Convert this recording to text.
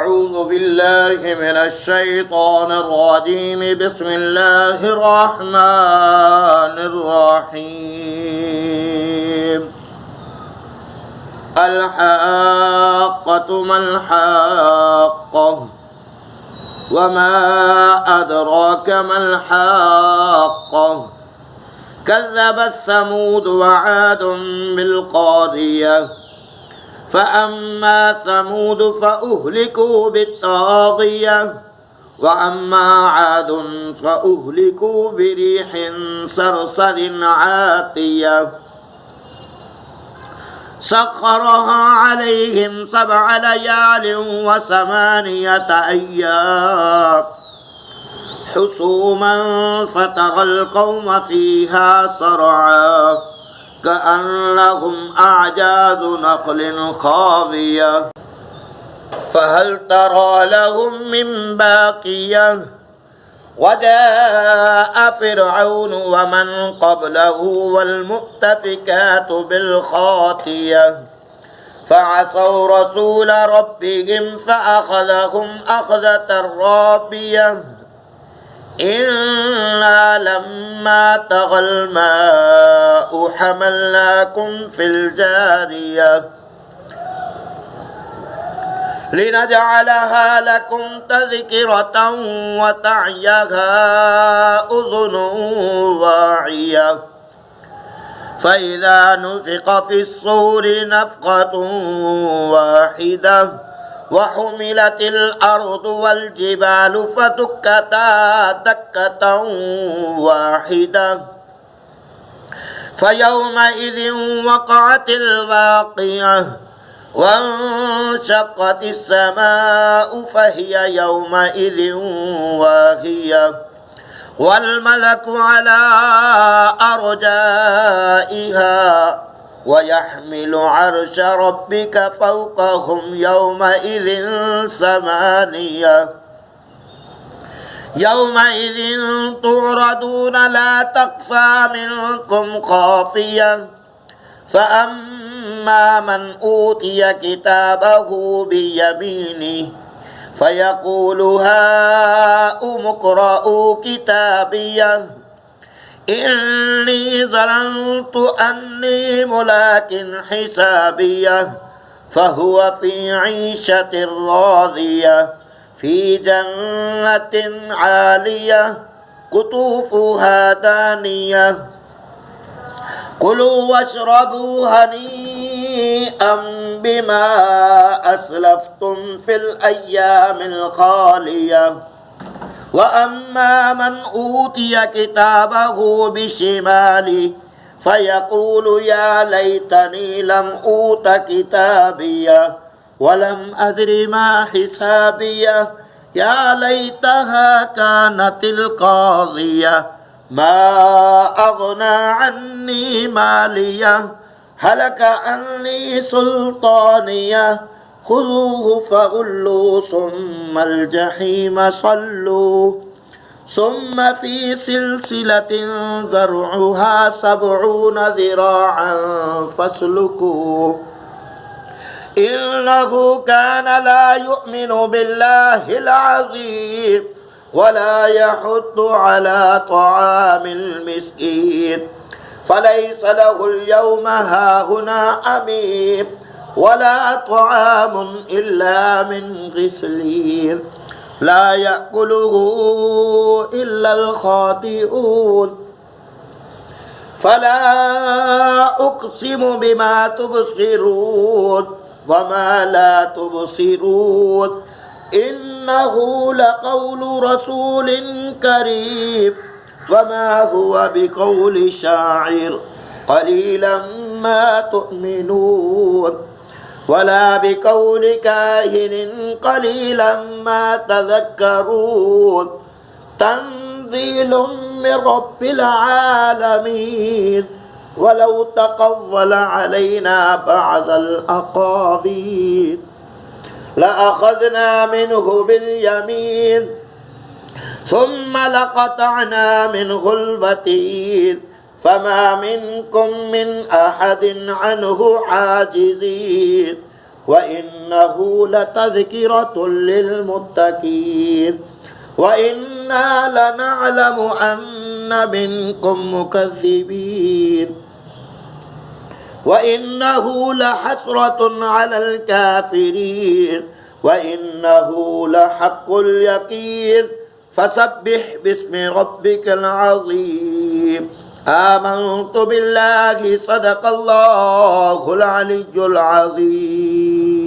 أعوذ بالله من الشيطان الرجيم بسم الله الرحمن الرحيم الحاقة ما الحاقة وما أدراك ما الحاقة كذبت ثمود وعاد بالقارية فأما ثمود فأهلكوا بالطاغية وأما عاد فأهلكوا بريح صرصر عاتية سخرها عليهم 7 ليال و8 أيام حسوما فترى القوم فيها صرعا كأنهم أعجاز نخل خاوية فهل ترى لهم من باقية وجاء فرعون ومن قبله والمؤتفكات بالخاطية فعصوا رسول ربهم فأخذهم أخذة رابية إنا لما طغى الماء حملناكم في الجارية لنجعلها لكم تذكرة وتعيها أذن واعية فإذا نفخ في الصور نفخة واحدة وحملت الأرض والجبال فدكتا دكة واحدة فيومئذ وقعت الواقعة وانشقت السماء فهي يومئذ واهية والملك على أرجائها ويحمل عرش ربك فوقهم يومئذ 8 يومئذ تعرضون لا تخفى منكم خافية فأما من أوتي كتابه بيمينه فيقول هاؤم اقرءوا كتابيه إني ظننت أني ملاك حسابيه فهو في عيشة راضية في جنة عالية قطوفها دانية كلوا واشربوا هنيئا بما أسلفتم في الأيام الخالية وأما من أوتي كتابه بشماله فيقول يا ليتني لم أوت كتابيه ولم أدر ما حسابيه يا ليتها كانت القاضية ما أغنى عني ماليه هلك عني سلطانيه خذوه فغلوا ثم الجحيم صلوا ثم في سلسلة ذرعها 70 ذراعا فاسلكوه إنه كان لا يؤمن بالله العظيم ولا يحض على طعام المسكين فليس له اليوم هاهنا حميم ولا طعام إلا من غسلين لا يأكله إلا الخاطئون فلا أقسم بما تبصرون وما لا تبصرون إنه لقول رسول كريم وما هو بقول شاعر قليلا ما تؤمنون ولا بقول كاهن قليلا ما تذكرون تنزيل من رب العالمين ولو تقول علينا بعض الأقاويل لأخذنا منه باليمين ثم لقطعنا منه الوتين فما منكم من أحد عنه عاجزين وإنه لتذكرة للمتقين وإنا لنعلم أن منكم مكذبين وإنه لحسرة على الكافرين وإنه لحق اليقين فسبح باسم ربك العظيم آمنت بالله صدق الله العلي العظيم